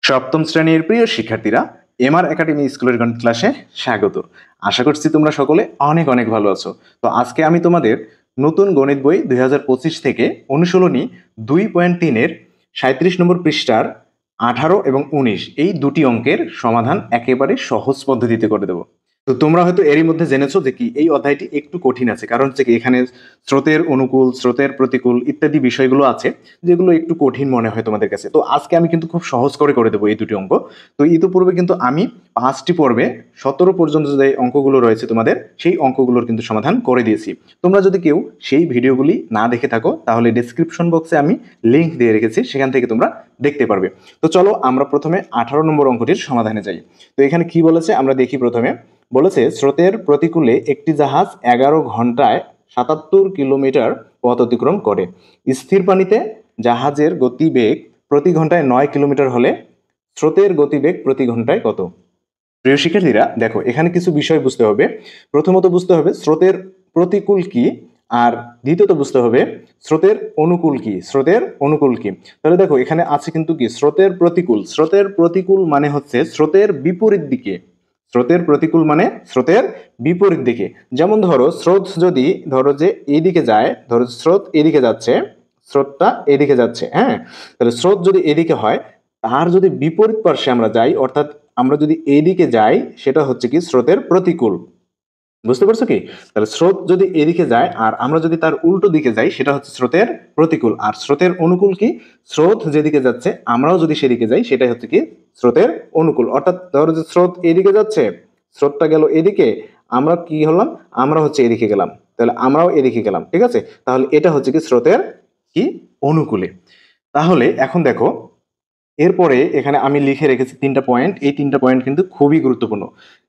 সপ্তম শ্রেণীর প্রিয় শিক্ষার্থীরা, এমআর একাডেমি স্কুলের গণিত ক্লাসে স্বাগত। আশা করছি তোমরা সকলে অনেক অনেক ভালো আছো। তো আজকে আমি তোমাদের নতুন গণিত বই 2025 থেকে অনুশীলনী 2.3-এর 37 নম্বর পৃষ্ঠার 18 এবং 19 এই দুটি অঙ্কের সমাধান একেবারে সহজ পদ্ধতিতে করে দেবো। তো তোমরা হয়তো এরই মধ্যে জেনেছো যে কি এই অধ্যায়টি একটু কঠিন আছে, কারণ হচ্ছে কি এখানে স্রোতের অনুকূল, স্রোতের প্রতিকূল ইত্যাদি বিষয়গুলো আছে যেগুলো একটু কঠিন মনে হয় তোমাদের কাছে। তো আজকে আমি কিন্তু খুব সহজ করে দেবো এই দুটি অঙ্ক। তো ইতিপূর্বে কিন্তু আমি 5টি পর্বে 17 পর্যন্ত যে অঙ্কগুলো রয়েছে তোমাদের, সেই অঙ্কগুলোর কিন্তু সমাধান করে দিয়েছি। তোমরা যদি কেউ সেই ভিডিওগুলি না দেখে থাকো তাহলে ডেসক্রিপশন বক্সে আমি লিংক দিয়ে রেখেছি, সেখান থেকে তোমরা দেখতে পারবে। তো চলো আমরা প্রথমে 18 নম্বর অঙ্কটির সমাধানে যাই। তো এখানে কি বলেছে আমরা দেখি। প্রথমে বলেছে স্রোতের প্রতিকূলে একটি জাহাজ 11 ঘন্টায় 77 কিলোমিটার পথ অতিক্রম করে। স্থির পানিতে জাহাজের গতিবেগ প্রতি ঘন্টায় 9 কিলোমিটার হলে স্রোতের গতিবেগ প্রতি ঘন্টায় কত? প্রিয় শিক্ষার্থীরা, দেখো এখানে কিছু বিষয় বুঝতে হবে। প্রথমত বুঝতে হবে স্রোতের প্রতিকূল কি, আর দ্বিতীয়ত বুঝতে হবে স্রোতের অনুকূল কি। স্রোতের অনুকূল কি, তাহলে দেখো এখানে আছে কিন্তু কি স্রোতের প্রতিকূল। স্রোতের প্রতিকূল মানে হচ্ছে স্রোতের বিপরীত দিকে। স্রোতের প্রতিকূল মানে স্রোতের বিপরীত দিকে। যেমন ধরো স্রোত যদি ধরো যে এইদিকে যায়, ধরো স্রোত এদিকে যাচ্ছে, স্রোতটা এদিকে যাচ্ছে, হ্যাঁ, তাহলে স্রোত যদি এদিকে হয়, তার যদি বিপরীত পার্শ্বে আমরা যাই, অর্থাৎ আমরা যদি এইদিকে যাই, সেটা হচ্ছে কি স্রোতের প্রতিকূল। বুঝতে পারছো কি? তাহলে স্রোত যদি এদিকে যায় আর আমরা যদি তার উল্টো দিকে যাই, সেটা হচ্ছে স্রোতের প্রতিকূল। আর স্রোতের অনুকূল কি? স্রোত যেদিকে যাচ্ছে আমরাও যদি সেদিকে যাই, সেটাই হচ্ছে কি স্রোতের অনুকূল। অর্থাৎ ধরো যে স্রোত এদিকে যাচ্ছে, স্রোতটা গেল এদিকে, আমরা কি হলাম, আমরা হচ্ছে এদিকে গেলাম, তাহলে আমরাও এদিকে গেলাম, ঠিক আছে? তাহলে এটা হচ্ছে কি স্রোতের কি অনুকূলে। তাহলে এখন দেখো এরপরে এখানে আমি লিখে রেখেছি 3টা পয়েন্ট। এই 3টা পয়েন্ট কিন্তু খুবই গুরুত্বপূর্ণ।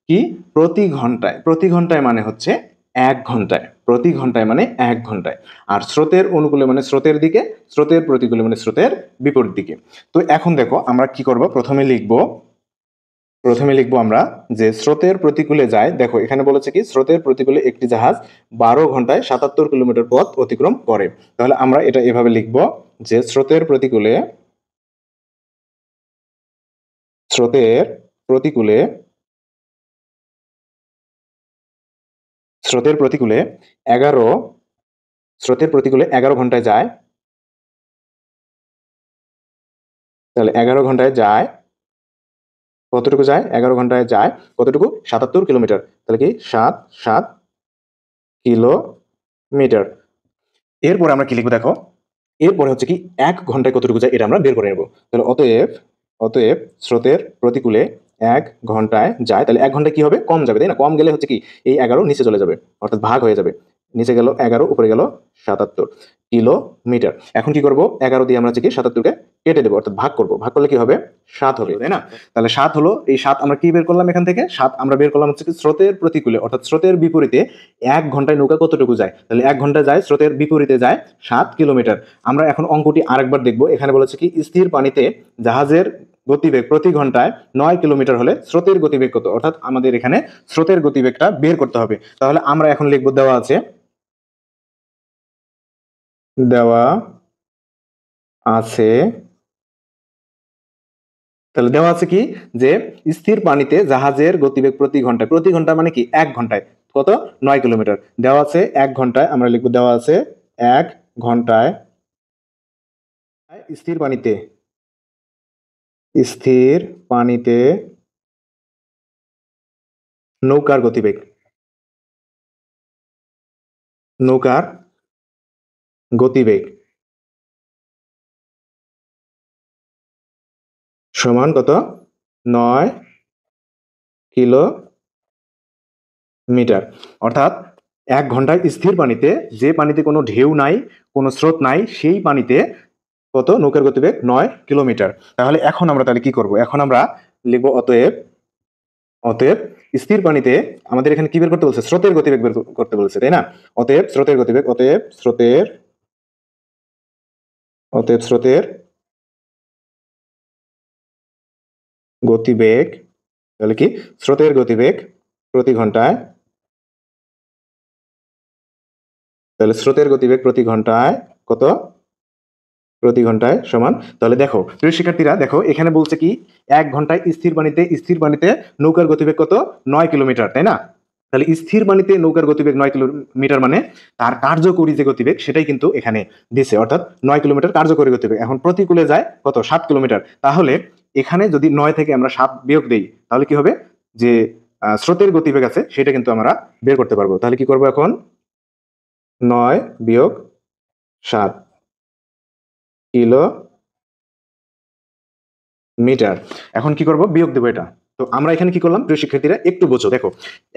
কি? প্রতি ঘন্টায়। প্রতি ঘন্টায় মানে হচ্ছে 1 ঘন্টায়। প্রতি ঘন্টায় মানে 1 ঘন্টায়। আর স্রোতের অনুকূলে মানে স্রোতের দিকে, স্রোতের প্রতিকূলে মানে স্রোতের বিপরীত দিকে। তো এখন দেখো আমরা কি করব, প্রথমে লিখবো আমরা যে স্রোতের প্রতিকূলে যায়। দেখো এখানে বলেছে কি স্রোতের প্রতিকূলে একটি জাহাজ 12 ঘন্টায় 77 কিলোমিটার পথ অতিক্রম করে। তাহলে আমরা এটা এভাবে লিখবো যে স্রোতের প্রতিকূলে স্রোতের প্রতিকূলে 11 স্রোতের প্রতিকূলে 11 ঘন্টায় যায়। তাহলে 11 ঘন্টায় যায় কতটুকু যায়? 11 ঘন্টায় যায় কতটুকু? 77 কিলোমিটার। তাহলে কি 7 কিলোমিটার। এরপরে আমরা কি লিখবো দেখো, এরপরে হচ্ছে কি 1 ঘন্টায় কতটুকু যায় এটা আমরা বের করে নেবো। তাহলে অতএব স্রোতের প্রতিকূলে 1 ঘন্টায় যায়। তাহলে 1 ঘন্টায় কি হবে? কম যাবে, তাই না? কম গেলে হচ্ছে কি এই 11 নিচে চলে যাবে, অর্থাৎ ভাগ হয়ে যাবে। নিচে গেল 11, উপরে গেল 77 কিলোমিটার। এখন কি করব, 11 দিয়ে আমরা হচ্ছে কি 77কে কেটে দেবো, অর্থাৎ ভাগ করব। ভাগ করলে কি হবে? 7 হবে, তাই না? তাহলে 7 হলো। এই 7 আমরা কি বের করলাম এখান থেকে? 7 আমরা বের করলাম হচ্ছে কি স্রোতের প্রতিকূলে, অর্থাৎ স্রোতের বিপরীতে 1 ঘন্টায় নৌকা কতটুকু যায়। তাহলে 1 ঘন্টা যায়, স্রোতের বিপরীতে যায় 7 কিলোমিটার। আমরা এখন অঙ্কটি আরেকবার দেখবো। এখানে বলেছে কি স্থির পানিতে জাহাজের গতিবেগ প্রতি ঘন্টায় 9 কিলোমিটার হলে স্রোতের গতিবেগ কত? অর্থাৎ আমাদের এখানে স্রোতের গতিবেগটা বের করতে হবে। তাহলে আমরা এখন লিখবো, দেওয়া আছে তাহলে দেওয়া আছে কি যে স্থির পানিতে জাহাজের গতিবেগ প্রতি ঘন্টায়, প্রতি ঘন্টা মানে কি 1 ঘন্টায় কত? 9 কিলোমিটার। দেওয়া আছে 1 ঘন্টায়, আমরা লিখবো দেওয়া আছে 1 ঘন্টায় স্থির পানিতে, স্থির পানিতে নৌকার গতিবেগ, নৌকার গতিবেগ সমান কত? 9 কিলোমিটার। অর্থাৎ 1 ঘন্টায় স্থির পানিতে, যে পানিতে কোনো ঢেউ নাই, কোনো স্রোত নাই, সেই পানিতে কত? নৌকার গতিবেগ 9 কিলোমিটার। তাহলে এখন আমরা তাহলে কি করব? এখন আমরা লিখবো অতএব স্থির পানিতে আমাদের এখানে কি বের করতে বলছে? স্রোতের গতিবেগ বের করতে বলছে, তাই না? অতএব স্রোতের গতিবেগ, অতএব স্রোতের গতিবেগ, তাহলে কি স্রোতের গতিবেগ প্রতি ঘন্টায়, তাহলে স্রোতের গতিবেগ প্রতি ঘন্টায় কত? প্রতি ঘন্টায় সমান। তাহলে দেখো প্রিয় শিক্ষার্থীরা, দেখো এখানে বলছে কি 1 ঘন্টায় স্থির পানিতে নৌকার গতিবেগ কত? 9 কিলোমিটার, তাই না? তাহলে স্থির পানিতে নৌকার গতিবেগ 9 কিলোমিটার মানে তার কার্যকরী যে গতিবেগ সেটাই কিন্তু এখানে দিছে, অর্থাৎ 9 কিলোমিটার কার্যকরী গতিবেগ। এখন প্রতিকূলে যায় কত? 7 কিলোমিটার। তাহলে এখানে যদি 9 থেকে আমরা 7 বিয়োগ দেই তাহলে কি হবে? যে স্রোতের গতিবেগ আছে সেটা কিন্তু আমরা বের করতে পারবো। তাহলে কি করবো এখন? 9 বিয়োগ 7 কিলোমিটার। এখন কি করব? বিয়োগ দেবো এটা। তো আমরা এখানে কি করলাম প্রিয় শিক্ষার্থীরা, একটু বোঝো। দেখো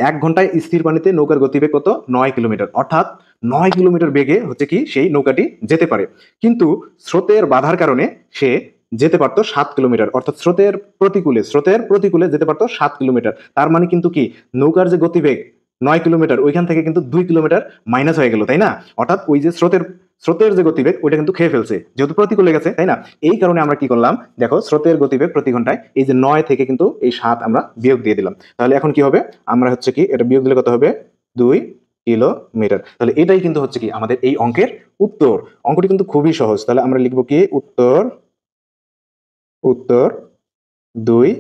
1 ঘন্টায় স্থির পানিতে নৌকার গতিবেগ কত? 9 কিলোমিটার, অর্থাৎ 9 কিলোমিটার বেগে হচ্ছে কি সেই নৌকাটি যেতে পারে। কিন্তু স্রোতের বাধার কারণে সে যেতে পারতো 7 কিলোমিটার, অর্থাৎ স্রোতের প্রতিকূলে যেতে পারতো 7 কিলোমিটার। তার মানে কিন্তু কি নৌকার যে গতিবেগ 9 কিলোমিটার, ওইখান থেকে কিন্তু 2 কিলোমিটার মাইনাস হয়ে গেল, তাই না? অর্থাৎ ওই যে স্রোতের যে গতিবেগ ওইটা কিন্তু খেয়ে ফেলছে, যেহেতু প্রতিকূলে গেছে, তাই না? এই কারণে আমরা কি করলাম? দেখো স্রোতের গতিবেগ প্রতি ঘন্টায় এই যে 9 থেকে কিন্তু এই 7 আমরা বিয়োগ দিয়ে দিলাম। তাহলে এখন কি হবে? আমরা হচ্ছে কি এটা বিয়োগ দিলে কত হবে? 2 কিলোমিটার। তাহলে এটাই কিন্তু হচ্ছে কি আমাদের এই অঙ্কের উত্তর। অঙ্কটি কিন্তু খুবই সহজ। তাহলে আমরা লিখবো কি? উত্তর 2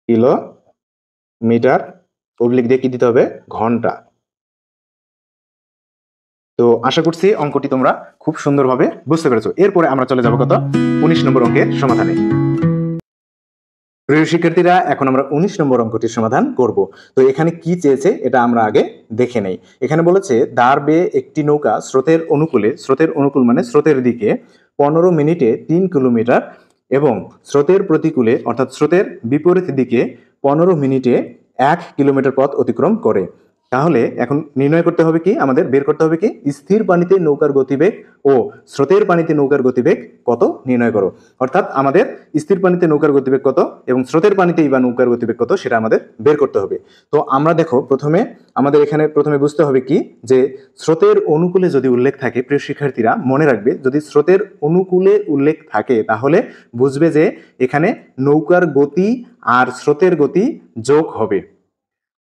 কিলোমিটার, অবলিক দিয়ে কি দিতে হবে? ঘন্টা। তো আশা করছি অঙ্কটি তোমরা খুব সুন্দরভাবে বুঝতে পেরেছো। এরপরে আমরা চলে যাবো কত? 19 নম্বর অঙ্কের সমাধানে। প্রিয় শিক্ষার্থীরা, এখন আমরা 19 নম্বর অঙ্কটির সমাধান করব। তো এখানে কি চেয়েছে এটা আমরা আগে দেখে নেই। এখানে বলেছে দাঁড় বেয়ে একটি নৌকা স্রোতের অনুকূল মানে স্রোতের দিকে 15 মিনিটে 3 কিলোমিটার এবং স্রোতের প্রতিকূলে অর্থাৎ স্রোতের বিপরীত দিকে 15 মিনিটে 1 কিলোমিটার পথ অতিক্রম করে। তাহলে এখন নির্ণয় করতে হবে কি? আমাদের বের করতে হবে কি? স্থির পানিতে নৌকার গতিবেগ ও স্রোতের পানিতে নৌকার গতিবেগ কত নির্ণয় করো। অর্থাৎ আমাদের স্থির পানিতে নৌকার গতিবেগ কত এবং স্রোতের পানিতেই বা নৌকার গতিবেগ কত সেটা আমাদের বের করতে হবে। তো আমরা দেখো আমাদের এখানে প্রথমে বুঝতে হবে কি যে স্রোতের অনুকূলে যদি উল্লেখ থাকে, প্রিয় শিক্ষার্থীরা মনে রাখবে, যদি স্রোতের অনুকূলে উল্লেখ থাকে তাহলে বুঝবে যে এখানে নৌকার গতি আর স্রোতের গতি যোগ হবে।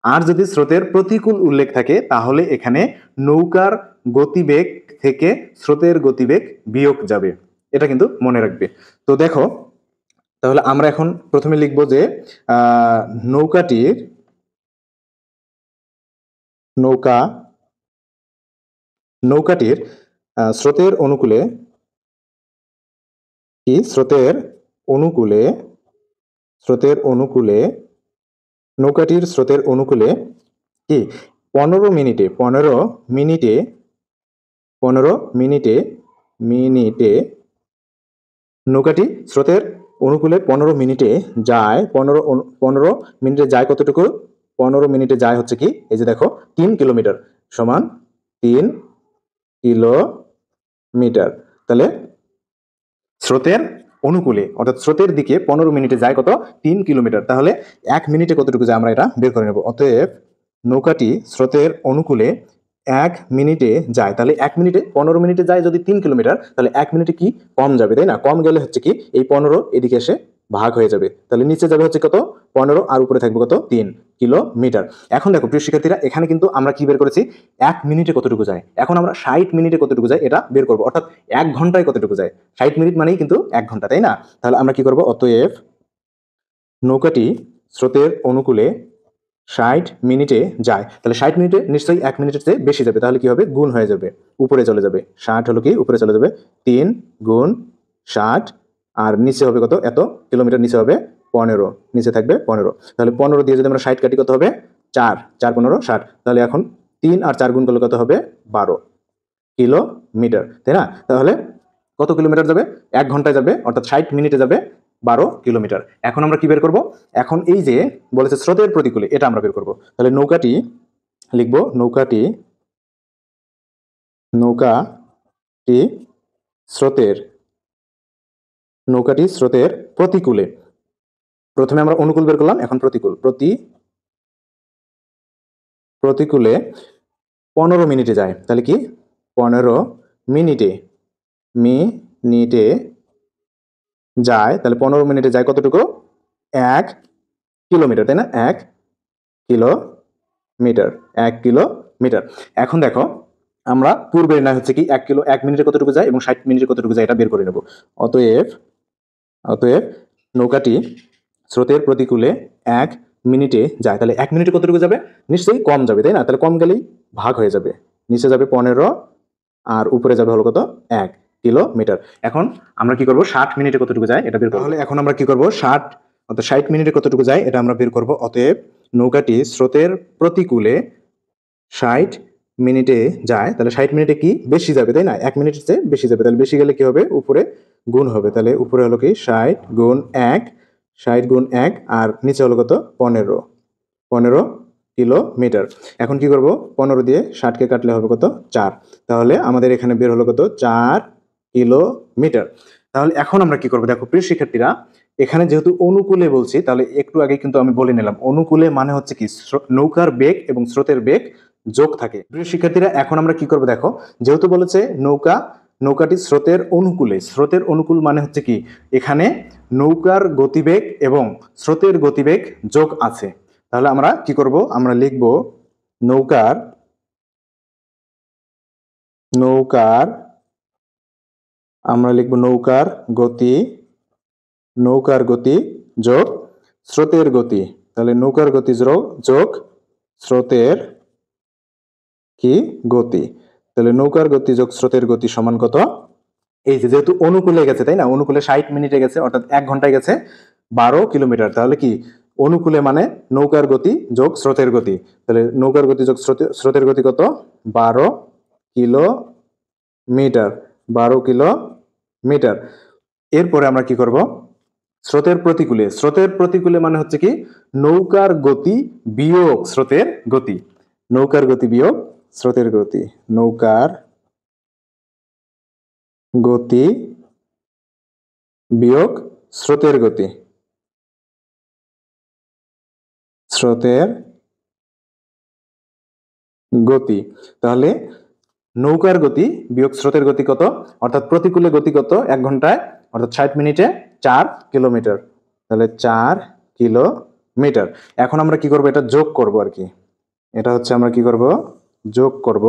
আর যদি স্রোতের প্রতিকূল উল্লেখ থাকে তাহলে এখানে নৌকার গতিবেগ থেকে স্রোতের গতিবেগ বিয়োগ যাবে। এটা কিন্তু মনে রাখবে। তো দেখো, তাহলে আমরা এখন প্রথমে লিখব যে নৌকাটির নৌকাটির স্রোতের অনুকূলে কি? স্রোতের অনুকূলে নৌকাটির স্রোতের অনুকূলে কি 15 মিনিটে নৌকাটি স্রোতের অনুকূলে 15 মিনিটে যায়। 15 মিনিটে যায় কতটুকু? 15 মিনিটে যায় হচ্ছে কি এই যে দেখো 3 কিলোমিটার সমান 3 কিলোমিটার। তাহলে স্রোতের অনুকূলে অর্থাৎ স্রোতের দিকে 15 মিনিটে যায় কত? 3 কিলোমিটার। তাহলে 1 মিনিটে কতটুকু যায় আমরা এটা বের করে নেব। অতএব নৌকাটি স্রোতের অনুকূলে 1 মিনিটে যায়। তাহলে 1 মিনিটে 15 মিনিটে যায় যদি 3 কিলোমিটার, তাহলে 1 মিনিটে কি কম যাবে, তাই না? কম গেলে হচ্ছে কি এই 15 এদিকে এসে ভাগ হয়ে যাবে। তাহলে নিচে যাবে হচ্ছে কত? 15 আর উপরে থাকবে কত? 3 কিলোমিটার। এখন দেখো প্রিয় শিক্ষার্থীরা, এখানে কিন্তু আমরা কি বের করেছি? 1 মিনিটে কতটুকু যায়। এখন আমরা 60 মিনিটে কতটুকু যায় এটা বের করবো, অর্থাৎ 1 ঘন্টায় কতটুকু যায়। 60 মিনিট মানেই কিন্তু 1 ঘন্টা, তাই না? তাহলে আমরা কি করবো? অতএব নৌকাটি স্রোতের অনুকূলে 60 মিনিটে যায়। তাহলে 60 মিনিটে নিশ্চয়ই 1 মিনিটের চেয়ে বেশি যাবে। তাহলে কি হবে? গুণ হয়ে যাবে, উপরে চলে যাবে। 60 হলো কি উপরে চলে যাবে 3 গুণ 60 আর নিচে হবে কত? এত কিলোমিটার নিচে হবে 15, নিচে থাকবে 15। তাহলে 15 দিয়ে যদি আমরা 60 কাটি কত হবে? 4 4 15 60। তাহলে এখন 3 আর 4 গুণ করলে কত হবে? 12 কিলোমিটার, তাই না? তাহলে কত কিলোমিটার যাবে? 1 ঘন্টায় যাবে, অর্থাৎ 60 মিনিটে যাবে 12 কিলোমিটার। এখন আমরা কি বের করব? এখন এই যে বলেছে স্রোতের প্রতিকূলে, এটা আমরা বের করব। তাহলে নৌকাটি লিখবো, নৌকাটি স্রোতের প্রতিকূলে। প্রথমে আমরা অনুকূল বের করলাম, এখন প্রতিকূলে 15 মিনিটে যায়। তাহলে কি 15 মিনিটে যায়। তাহলে 15 মিনিটে যায় কতটুকু? 1 কিলোমিটার, তাই না? 1 কিলোমিটার। এখন দেখো আমরা পূর্বের না হচ্ছে কি 1 কিলো 1 মিনিটে কতটুকু যায় এবং 60 মিনিটে কতটুকু যায় এটা বের করে নেব। অতএব অতএব নৌকাটি স্রোতের প্রতিকূলে 1 মিনিটে যায়, তাহলে 1 মিনিটে কতটুকু যাবে? নিশ্চয়ই কম যাবে, তাই না? তাহলে কম গেলেই ভাগ হয়ে যাবে, নিচে যাবে 15 আর উপরে যাবে হলো কত? 1 কিলোমিটার। এখন আমরা কি করব, 60 মিনিটে কতটুকু যায় এটা বের করব। তাহলে এখন আমরা কি করব, 60 মিনিটে কতটুকু যায় এটা আমরা বের করব। অতএব নৌকাটি স্রোতের প্রতিকূলে 60 মিনিটে যায়, তাহলে 60 মিনিটে কি বেশি যাবে, তাই না? 1 মিনিটের চেয়ে বেশি যাবে, তাহলে বেশি গেলে কি হবে, উপরে গুণ হবে, তাহলে উপরে হলো কি 60 গুণ 1, 60 গুণ 1 আর নিচে হলো কত? 15 কিলোমিটার। এখন কি করব, 15 দিয়ে 60কে কাটলে হবে কত? 4। তাহলে আমাদের এখানে বের হলো কত? 4 কিলোমিটার। তাহলে এখন আমরা কি করব, দেখো প্রিয় শিক্ষার্থীরা, এখানে যেহেতু অনুকূলে বলছি, তাহলে একটু আগে কিন্তু আমি বলে নিলাম অনুকূলে মানে হচ্ছে কি নৌকার বেগ এবং স্রোতের বেগ যোগ থাকে। প্রিয় শিক্ষার্থীরা, এখন আমরা কি করব, দেখো যেহেতু বলেছে নৌকাটি স্রোতের অনুকূলে, স্রোতের অনুকূল মানে হচ্ছে কি এখানে নৌকার গতিবেগ এবং স্রোতের গতিবেগ যোগ আছে। তাহলে আমরা কি করব, আমরা লিখব নৌকার নৌকার আমরা লিখব নৌকার গতি যোগ স্রোতের গতি। তাহলে নৌকার গতি যোগ স্রোতের কি গতি। তাহলে নৌকার গতি যোগ স্রোতের গতি সমান কত? এই যে যেহেতু অনুকূলে গেছে, তাই না? অনুকূলে 60 মিনিটে গেছে, অর্থাৎ 1 ঘন্টায় গেছে 12 কিলোমিটার। তাহলে কি অনুকূলে মানে নৌকার গতি যোগ স্রোতের গতি। তাহলে নৌকার গতি যোগ স্রোতের গতি কত? 12 কিলোমিটার। 12 কিলোমিটার। এরপরে আমরা কি করব, স্রোতের প্রতিকূলে মানে হচ্ছে কি নৌকার গতি বিয়োগ স্রোতের গতি। নৌকার গতি বিয়োগ স্রোতের গতি। নৌকার গতি বিয়োগ স্রোতের গতি। স্রোতের গতি। তাহলে নৌকার গতি বিয়োগ স্রোতের গতি কত? অর্থাৎ প্রতিকূলে গতি কত 1 ঘন্টায়, অর্থাৎ 60 মিনিটে 4 কিলোমিটার। তাহলে 4 কিলোমিটার। এখন আমরা কি করব, এটা যোগ করব আর কি। এটা হচ্ছে আমরা কি করব, যোগ করব।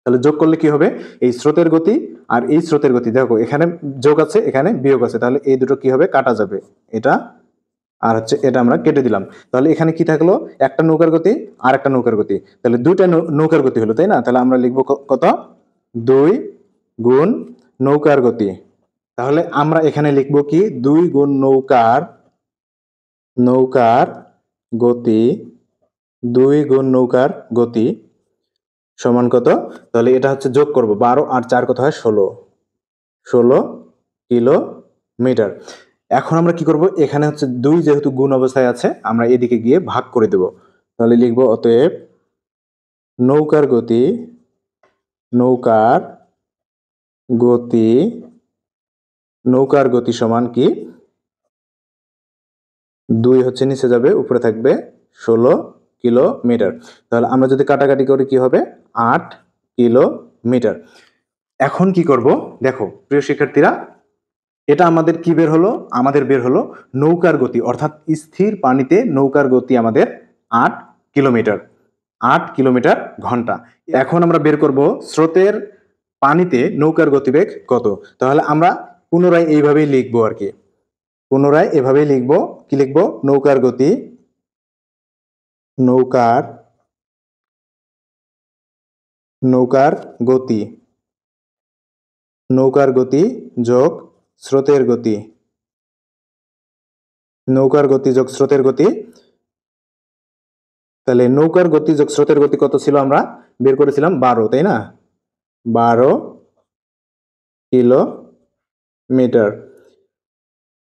তাহলে যোগ করলে কি হবে, এই স্রোতের গতি আর এই স্রোতের গতি, দেখো এখানে যোগ আছে এখানে বিয়োগ আছে, তাহলে এই দুটো কি হবে, কাটা যাবে। এটা আর হচ্ছে এটা আমরা কেটে দিলাম। তাহলে এখানে কি থাকলো, একটা নৌকার গতি আর একটা নৌকার গতি, তাহলে দুইটা নৌকার গতি হলো, তাই না? তাহলে আমরা লিখবো কত? 2 গুণ নৌকার গতি। তাহলে আমরা এখানে লিখবো কি 2 গুণ নৌকার গতি, 2 গুণ নৌকার গতি সমান কত? তাহলে এটা হচ্ছে যোগ করব, 12 আর 4 কত হয়? 16 কিলোমিটার। এখন আমরা কি করব, এখানে হচ্ছে 2 যেহেতু গুণ অবস্থায় আছে, আমরা এদিকে গিয়ে ভাগ করে দেব। তাহলে লিখব অতএব নৌকার গতি নৌকার গতি সমান কি 2 হচ্ছে নিচে যাবে, উপরে থাকবে 16 কিলোমিটার। তাহলে আমরা যদি কাটাকাটি করি কি হবে, 8 কিলোমিটার। এখন কি করব, দেখো প্রিয় শিক্ষার্থীরা, এটা আমাদের কি বের হলো, আমাদের বের হলো নৌকার গতি, অর্থাৎ স্থির পানিতে নৌকার গতি আমাদের 8 কিলোমিটার, 8 কিলোমিটার ঘন্টা। এখন আমরা বের করব স্রোতের পানিতে নৌকার গতিবেগ কত। তাহলে আমরা পুনরায় এইভাবেই লিখবো আর কি, পুনরায় এভাবেই লিখবো। কি লিখবো, নৌকার গতি নৌকার নৌকার গতি নৌকার গতি যোগ স্রোতের গতি। নৌকার গতি যোগ স্রোতের গতি। তাহলে নৌকার গতি যোগ স্রোতের গতি কত ছিল, আমরা বের করেছিলাম 12, তাই না? 12 কিলোমিটার।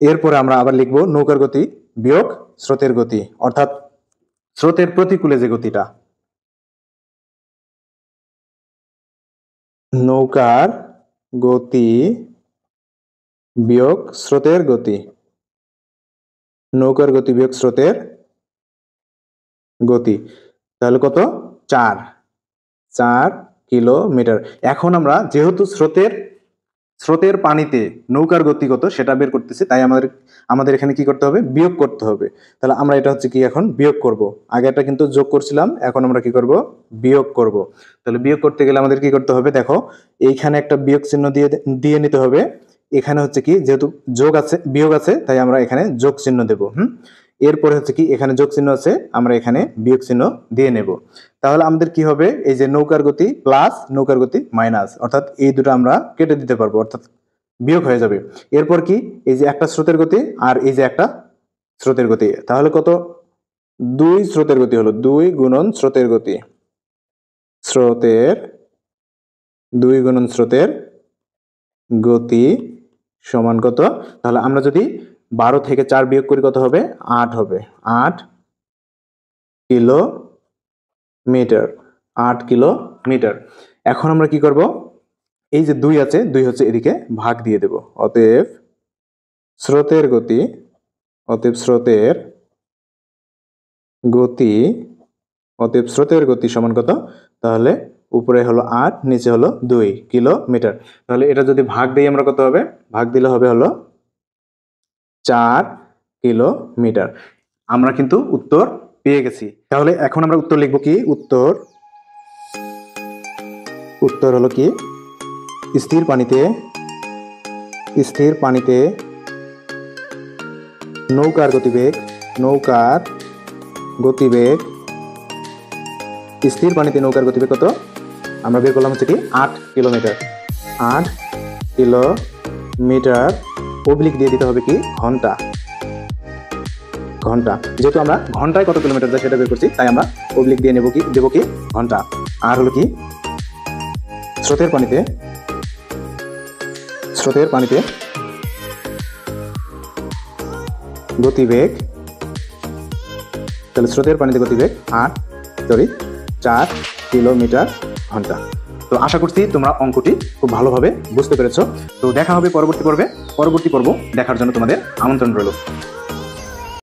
এরপরে আমরা আবার লিখবো নৌকার গতি বিয়োগ স্রোতের গতি, অর্থাৎ স্রোতের প্রতিকূলে যে গতিটা। নৌকার গতি বিয়োগ স্রোতের গতি। নৌকার গতি বিয়োগ স্রোতের গতি। তাহলে কত? 4 কিলোমিটার। এখন আমরা যেহেতু স্রোতের পানিতে নৌকার গতি কত সেটা বের করতেছি, তাই আমাদের এখানে কি করতে হবে, বিয়োগ করতে হবে। তাহলে আমরা এটা হচ্ছে কি এখন বিয়োগ করব। আগে এটা কিন্তু যোগ করছিলাম, এখন আমরা কি করব, বিয়োগ করব। তাহলে বিয়োগ করতে গেলে আমাদের কি করতে হবে, দেখো এইখানে একটা বিয়োগ চিহ্ন দিয়ে নিতে হবে। এখানে হচ্ছে কি, যেহেতু যোগ আছে বিয়োগ আছে, তাই আমরা এখানে যোগ চিহ্ন দেব। এরপরে হচ্ছে কি, এখানে যোগ চিহ্ন আছে, আমরা এখানে বিয়োগ চিহ্ন দিয়ে নেব। তাহলে আমাদের কি হবে, এই যে নৌকার গতি প্লাস নৌকার গতি মাইনাস, অর্থাৎ এই দুটো আমরা কেটে দিতে পারবো, অর্থাৎ বিয়োগ হয়ে যাবে। এরপর কি, এই যে একটা স্রোতের গতি আর এই যে একটা স্রোতের গতি, তাহলে কত, 2 স্রোতের গতি হলো, 2 গুণন স্রোতের গতি, স্রোতের 2 গুণন স্রোতের গতি সমান কত। তাহলে আমরা যদি 12 থেকে 4 বিয়োগ করি কত হবে, 8 হবে, 8 কিলোমিটার, 8 কিলোমিটার। এখন আমরা কি করব, এই যে 2 আছে, 2 হচ্ছে এদিকে ভাগ দিয়ে দেব। অতএব স্রোতের গতি, অতএব স্রোতের গতি, অতএব স্রোতের গতি সমান কত, তাহলে উপরে হলো 8, নিচে হলো 2 কিলোমিটার। তাহলে এটা যদি ভাগ দিই আমরা কত হবে, ভাগ দিলে হবে হলো 4 কিলোমিটার। আমরা কিন্তু উত্তর পেয়ে গেছি। তাহলে এখন আমরা উত্তর লিখব কি, উত্তর হলো কি, স্থির পানিতে নৌকার গতিবেগ, স্থির পানিতে নৌকার গতিবেগ কত, আমরা বের করলাম হচ্ছে কি 8 কিলোমিটার, 8 কিলোমিটার। অবলিক দিয়ে দিতে হবে কি ঘন্টা, যেহেতু আমরা ঘন্টায় কত কিলোমিটার যায় সেটা বের করছি, তাই আমরা অবলিক দিয়ে দেব কি ঘন্টা। আর হলো কি, স্রোতের পানিতে গতিবেগ, তাহলে স্রোতের পানিতে গতিবেগ 4 কিলোমিটার ঘন্টা। তো আশা করছি তোমরা অঙ্কটি খুব ভালোভাবে বুঝতে পেরেছো। তো দেখা হবে পরবর্তী পর্ব দেখার জন্য তোমাদের আমন্ত্রণ রইল।